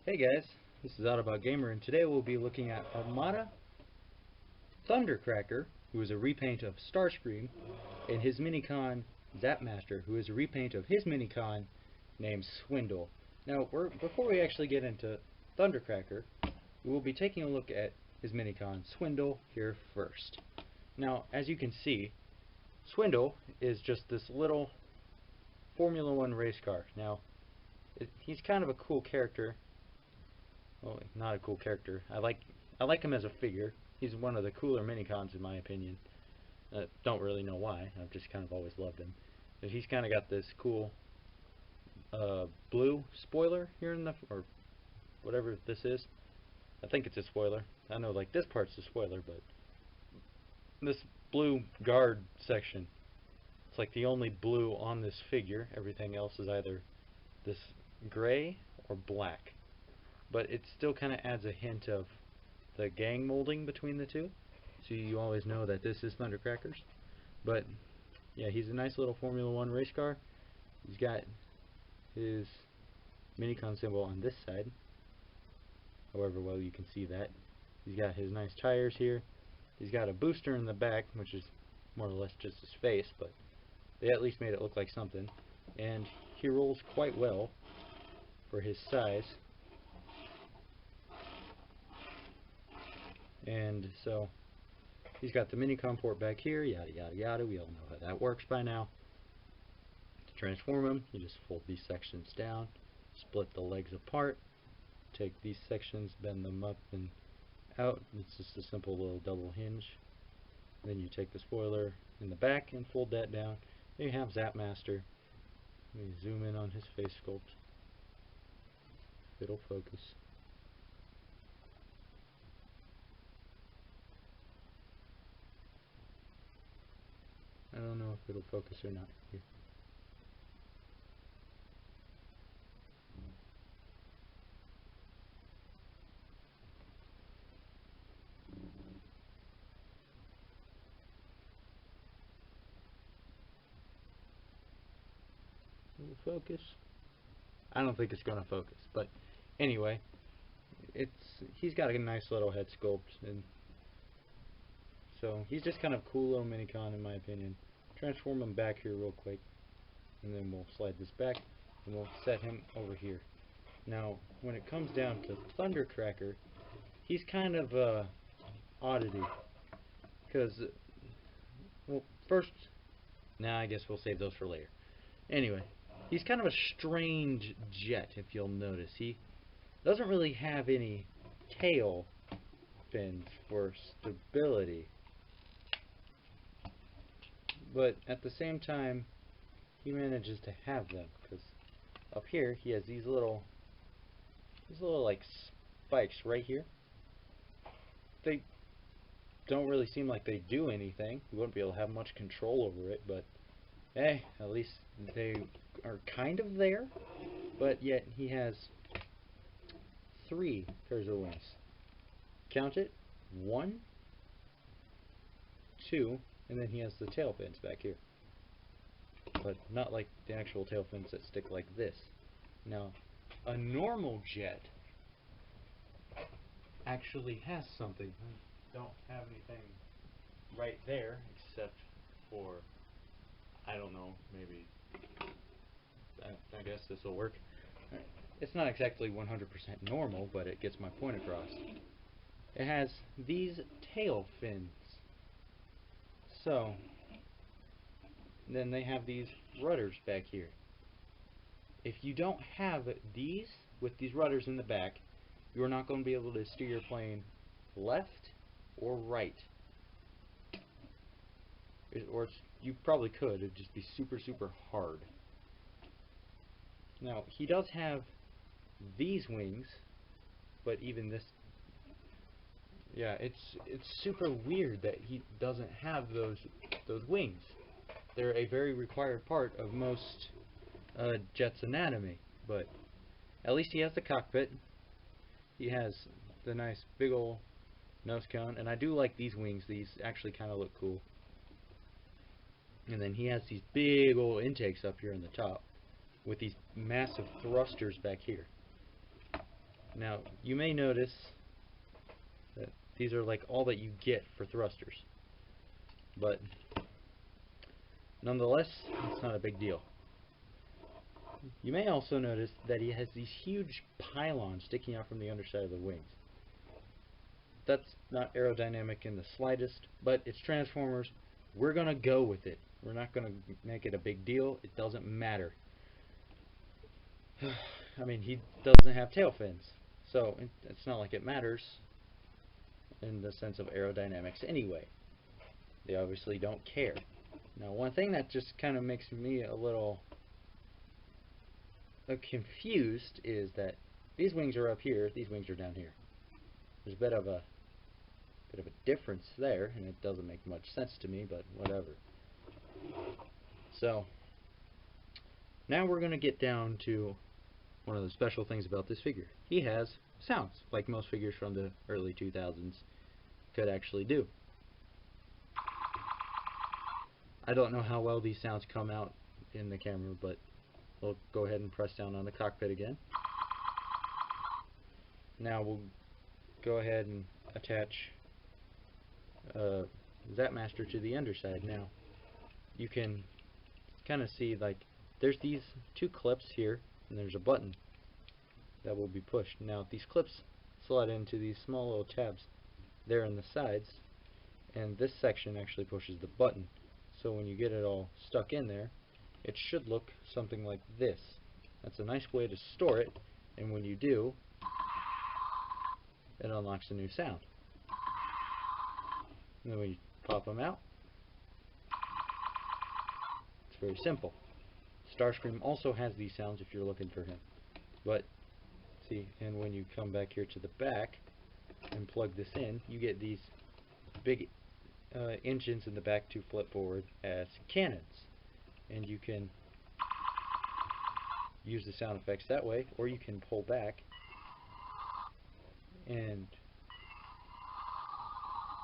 Hey guys, this is Autobot Gamer, and today we'll be looking at Armada Thundercracker, who is a repaint of Starscream, and his minicon Zapmaster, who is a repaint of his minicon named Swindle. Now, before we actually get into Thundercracker, we will be taking a look at his minicon Swindle here first. Now, as you can see, Swindle is just this little Formula 1 race car. Now, he's kind of a cool character. Well, not a cool character. I like him as a figure. He's one of the cooler minicons in my opinion. Don't really know why. I've just kind of always loved him. But he's kind of got this cool blue spoiler here in the, or whatever this is. I think it's a spoiler. I know like this part's the spoiler, but this blue guard section, it's like the only blue on this figure. Everything else is either this gray or black. But it still kind of adds a hint of the gang molding between the two, so you always know that this is Thundercrackers. But yeah, he's a nice little Formula 1 race car. He's got his minicon symbol on this side, however well you can see that. He's got his nice tires here. He's got a booster in the back, which is more or less just his face, but they at least made it look like something. And he rolls quite well for his size. And so he's got the minicon port back here, yada yada yada. We all know how that works by now. To transform him, you just fold these sections down, split the legs apart, take these sections, bend them up and out. It's just a simple little double hinge. Then you take the spoiler in the back and fold that down. Then you have Zapmaster. Let me zoom in on his face sculpt. It'll focus. I don't know if it'll focus or not here. Will it focus? I don't think it's gonna focus, but anyway, he's got a nice little head sculpt, and so he's just kind of a cool little minicon in my opinion. Transform him back here real quick, and then we'll slide this back and we'll set him over here. Now when it comes down to Thundercracker, he's kind of a oddity, because well, first, I guess we'll save those for later. Anyway, he's kind of a strange jet, if you'll notice. He doesn't really have any tail fins for stability, but at the same time he manages to have them, because up here he has these little like spikes right here. They don't really seem like they do anything. You wouldn't be able to have much control over it, but hey, at least they are kind of there. But yet he has 3 pairs of wings. Count it. 1, 2, and then he has the tail fins back here. But not like the actual tail fins that stick like this. Now, a normal jet actually has something. I don't have anything right there except for, I don't know, maybe, I guess this will work. It's not exactly 100% normal, but it gets my point across. It has these tail fins. So, then they have these rudders back here. If you don't have these, with these rudders in the back, you're not going to be able to steer your plane left or right. Or you probably could, it'd just be super hard. Now, he does have these wings, but even this, yeah, it's super weird that he doesn't have those wings. They're a very required part of most jets' anatomy, but at least he has the cockpit. He has the nice big ol' nose cone, and I do like these wings. These actually kind of look cool. And then he has these big old intakes up here in the top with these massive thrusters back here. Now, you may notice that these are like all that you get for thrusters, but nonetheless, it's not a big deal. You may also notice that he has these huge pylons sticking out from the underside of the wings. That's not aerodynamic in the slightest, but it's Transformers. We're going to go with it. We're not going to make it a big deal. It doesn't matter. I mean, he doesn't have tail fins, so it's not like it matters in the sense of aerodynamics anyway. They obviously don't care. Now, one thing that just kind of makes me a little confused is that these wings are up here, these wings are down here. There's a bit of a difference there, and it doesn't make much sense to me, but whatever. So now we're going to get down to one of the special things about this figure. He has sounds, like most figures from the early 2000s could actually do. I don't know how well these sounds come out in the camera, but we'll go ahead and press down on the cockpit again. Now we'll go ahead and attach zapmaster to the underside. Now you can kind of see, like, there's these two clips here, and there's a button that will be pushed. Now these clips slot into these small little tabs there in the sides, and this section actually pushes the button. So when you get it all stuck in there, it should look something like this. That's a nice way to store it, and when you do, it unlocks a new sound. And then when you pop them out, it's very simple. Starscream also has these sounds if you're looking for him. But see, and when you come back here to the back and plug this in, you get these big engines in the back to flip forward as cannons. And you can use the sound effects that way, or you can pull back and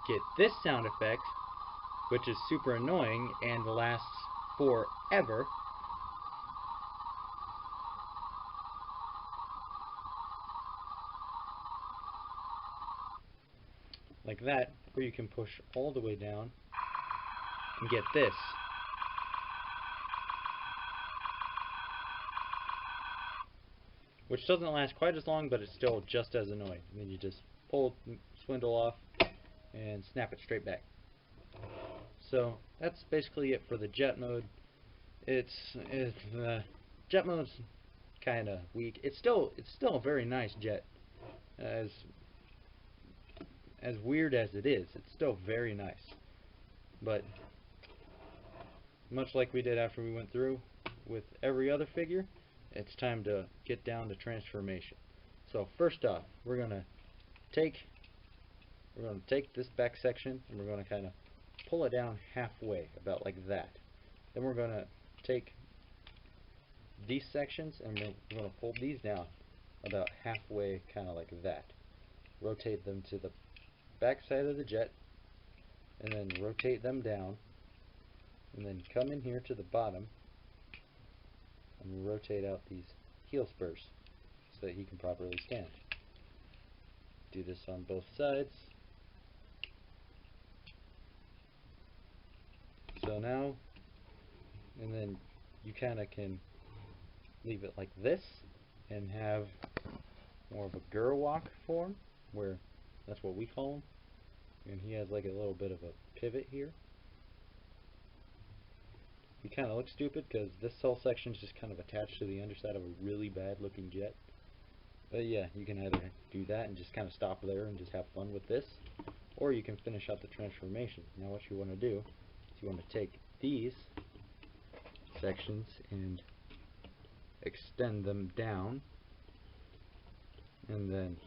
get this sound effect, which is super annoying and lasts forever. Like that, or you can push all the way down and get this. Which doesn't last quite as long, but it's still just as annoying. And then you just pull the spindle off and snap it straight back. So that's basically it for the jet mode. It's jet mode's kind of weak. It's still a very nice jet. As weird as it is, it's still very nice. But much like we did after we went through with every other figure, it's time to get down to transformation. So first off, we're gonna take this back section and we're gonna kind of pull it down halfway, about like that. Then we're gonna take these sections and we're gonna pull these down about halfway, kind of like that. Rotate them to the back side of the jet, and then rotate them down, and then come in here to the bottom and rotate out these heel spurs so that he can properly stand. Do this on both sides. So now, and then you kind of can leave it like this and have more of a Gerwalk form, where that's what we call him. And he has like a little bit of a pivot here. He kind of looks stupid because this whole section is just kind of attached to the underside of a really bad looking jet. But yeah, you can either do that and just kind of stop there and just have fun with this, or you can finish out the transformation. Now what you want to do is you want to take these sections and extend them down, and then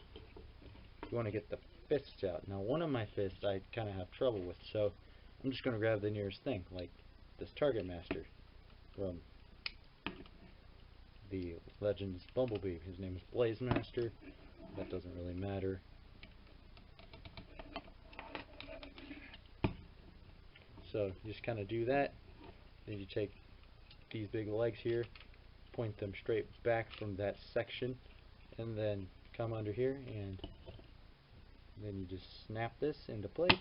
you want to get the fists out. Now one of my fists I kind of have trouble with, so I'm just going to grab the nearest thing, like this Target Master from the Legends Bumblebee. His name is Blaze Master. That doesn't really matter. So you just kind of do that. Then you take these big legs here, point them straight back from that section, and then come under here, and then you just snap this into place,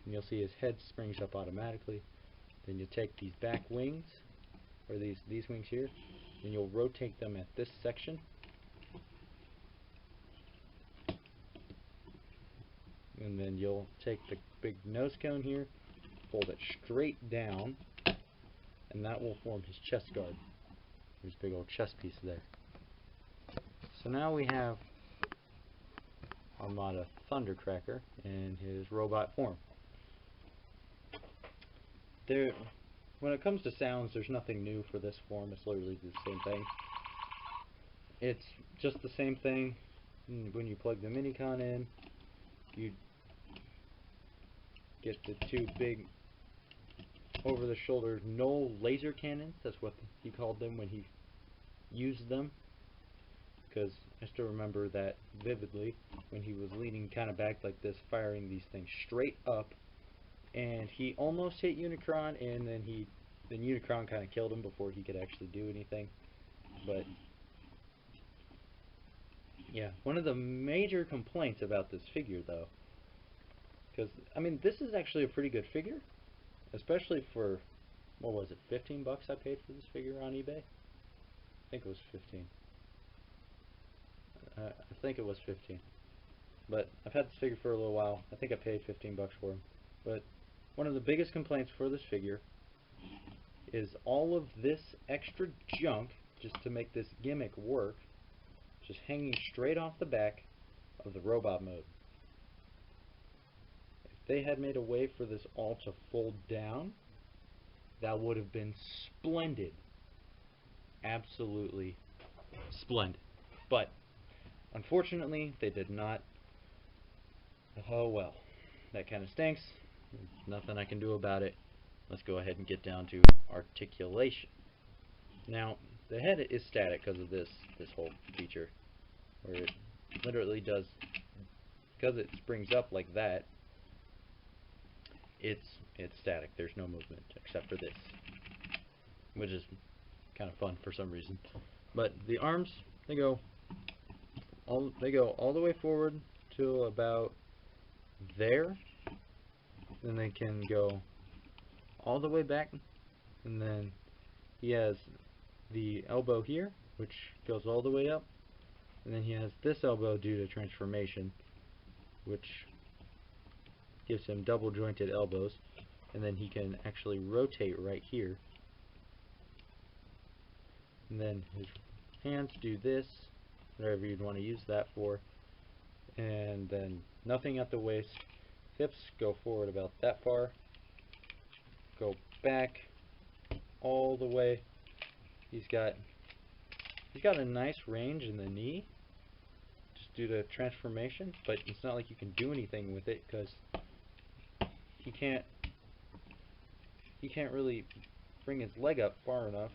and you'll see his head springs up automatically. Then you take these back wings, or these wings here, and you'll rotate them at this section. And then you'll take the big nose cone here, fold it straight down, and that will form his chest guard. There's a big old chest piece there. So now we have Armada Thundercracker in his robot form. When it comes to sounds, there's nothing new for this form. It's literally the same thing. It's just the same thing. When you plug the minicon in, you get the two big over-the-shoulder Knoll laser cannons. That's what he called them when he used them, because I still remember that vividly, when he was leaning kind of back like this, firing these things straight up, and he almost hit Unicron, and then Unicron kind of killed him before he could actually do anything. But yeah, one of the major complaints about this figure, though, because I mean, this is actually a pretty good figure, especially for, what was it, 15 bucks I paid for this figure on eBay? I think it was 15. I think it was 15. But I've had this figure for a little while. I think I paid 15 bucks for him. But one of the biggest complaints for this figure is all of this extra junk just to make this gimmick work, just hanging straight off the back of the robot mode. If they had made a way for this all to fold down, that would have been splendid. Absolutely splendid. But unfortunately, they did not. Oh well, that kind of stinks. There's nothing I can do about it. Let's go ahead and get down to articulation. Now, the head is static because of this whole feature, where it literally does, because it springs up like that. It's static. There's no movement except for this, which is kind of fun for some reason. But the arms, they go all the way forward to about there, then they can go all the way back, and then he has the elbow here, which goes all the way up, and then he has this elbow due to transformation, which gives him double jointed elbows, and then he can actually rotate right here, and then his hands do this, whatever you'd want to use that for, and then nothing at the waist. Hips go forward about that far, go back all the way. He's got a nice range in the knee just due to transformation, but it's not like you can do anything with it because he can't really bring his leg up far enough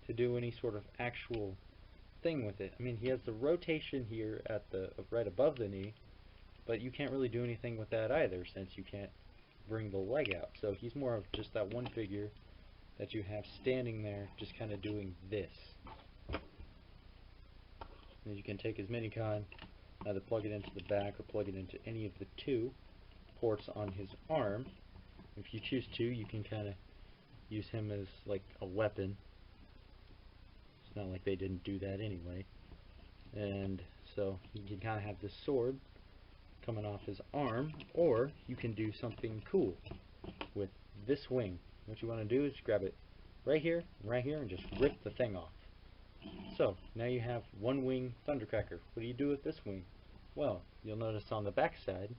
to do any sort of actual thing with it. I mean, he has the rotation here at the right above the knee, but you can't really do anything with that either since you can't bring the leg out. So he's more of just that one figure that you have standing there just kind of doing this. And you can take his minicon, either plug it into the back or plug it into any of the two ports on his arm. If you choose to, you can kind of use him as like a weapon. It's not like they didn't do that anyway. And so you can kind of have this sword coming off his arm, or you can do something cool with this wing. What you want to do is grab it right here, and just rip the thing off. So now you have one wing Thundercracker. What do you do with this wing? Well, you'll notice on the back side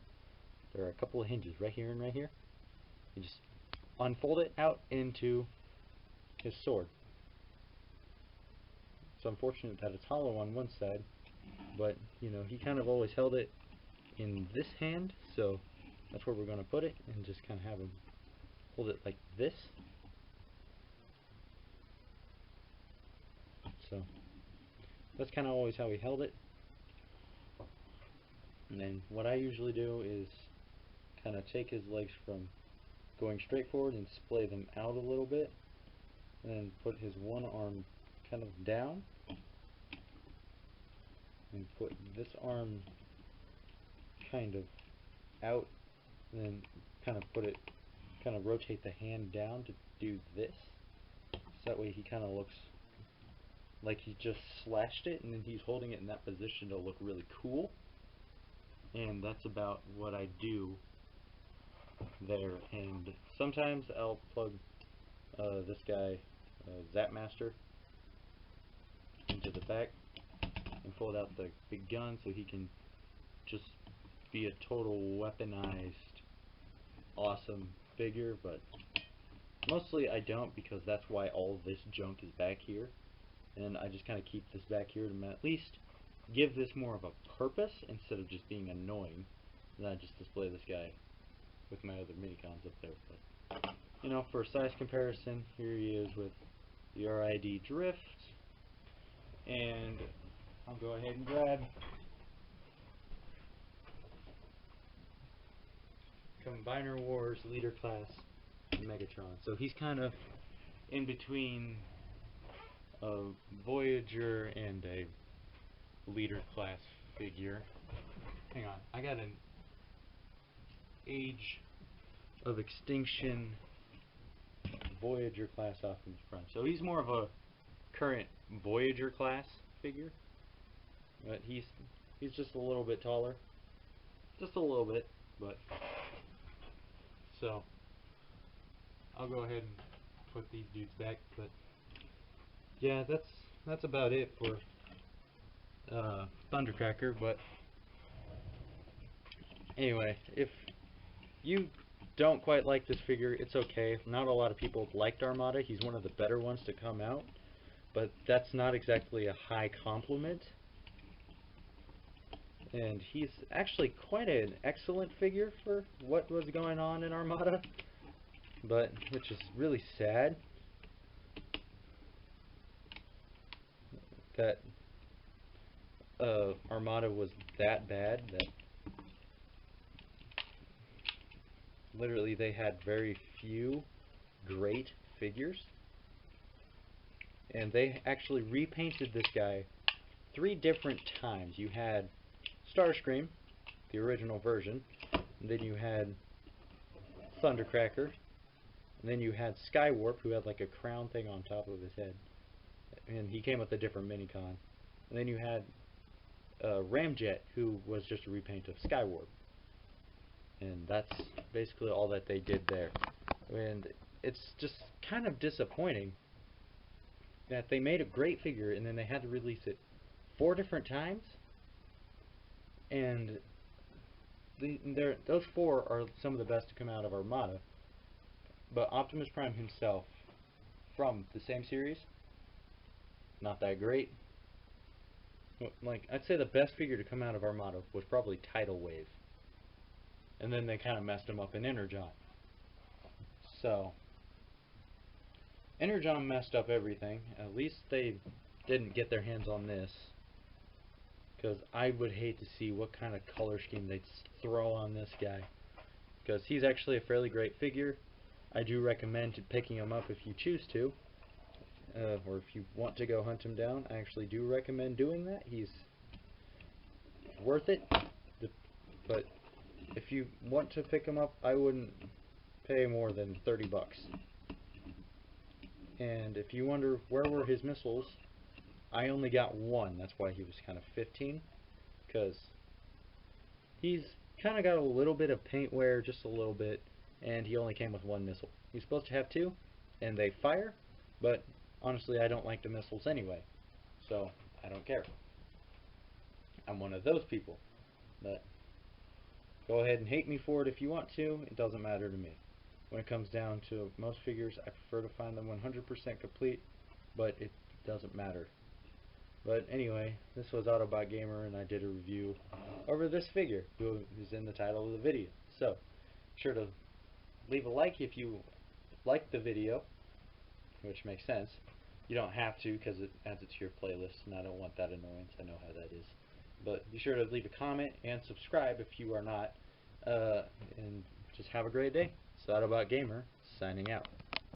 there are a couple of hinges right here and right here. You just unfold it out into his sword. It's unfortunate that it's hollow on one side, but you know, he kind of always held it in this hand, so that's where we're going to put it, and just kind of have him hold it like this. So that's kind of always how he held it. And then what I usually do is kind of take his legs from going straight forward and splay them out a little bit, and then put his one arm kind of down, and put this arm kind of out, and then kind of rotate the hand down to do this. So that way he kind of looks like he just slashed it, and then he's holding it in that position to look really cool. And that's about what I do there. And sometimes I'll plug this guy, Zapmaster, into the back and fold out the big gun so he can just be a total weaponized awesome figure. But mostly I don't, because that's why all this junk is back here, and I just kind of keep this back here to at least give this more of a purpose instead of just being annoying. And I just display this guy with my other minicons up there. But you know, for size comparison, here he is with the RID drift, and I'll go ahead and grab Combiner Wars Leader Class Megatron. So he's kind of in between a Voyager and a Leader Class figure. Hang on, I got an Age of Extinction Voyager class Optimus Prime. So he's more of a current Voyager class figure, but he's just a little bit taller, just a little bit. But so I'll go ahead and put these dudes back. But yeah, that's about it for Thundercracker. But anyway, if you don't quite like this figure, it's okay. Not a lot of people liked Armada. He's one of the better ones to come out, but that's not exactly a high compliment. And he's actually quite an excellent figure for what was going on in Armada, but which is really sad that Armada was that bad that literally they had very few great figures. And they actually repainted this guy 3 different times. You had Starscream, the original version, and then you had Thundercracker, and then you had Skywarp, who had like a crown thing on top of his head, and he came with a different minicon. And then you had Ramjet, who was just a repaint of Skywarp. And that's basically all that they did there. And it's just kind of disappointing that they made a great figure and then they had to release it 4 different times, and those 4 are some of the best to come out of Armada. But Optimus Prime himself, from the same series, not that great. Like, I'd say the best figure to come out of Armada was probably Tidal Wave, and then they kind of messed him up in Energon. So Energon messed up everything. At least they didn't get their hands on this, because I would hate to see what kind of color scheme they'd throw on this guy, because he's actually a fairly great figure. I do recommend picking him up if you choose to, or if you want to go hunt him down. I actually do recommend doing that. He's worth it. But if you want to pick him up, I wouldn't pay more than 30 bucks. And if you wonder where were his missiles, I only got 1. That's why he was kind of 15, because he's kind of got a little bit of paint wear, just a little bit, and he only came with 1 missile. He's supposed to have 2, and they fire, but honestly I don't like the missiles anyway, so I don't care. I'm one of those people. But go ahead and hate me for it if you want to. It doesn't matter to me. When it comes down to most figures, I prefer to find them 100% complete, but it doesn't matter. But anyway, this was Autobot Gamer, and I did a review over this figure, who is in the title of the video. So, be sure to leave a like if you liked the video, which makes sense. You don't have to, because it adds it to your playlist, and I don't want that annoyance. I know how that is. But be sure to leave a comment and subscribe if you are not, and just have a great day. It's Autobot Gamer, signing out.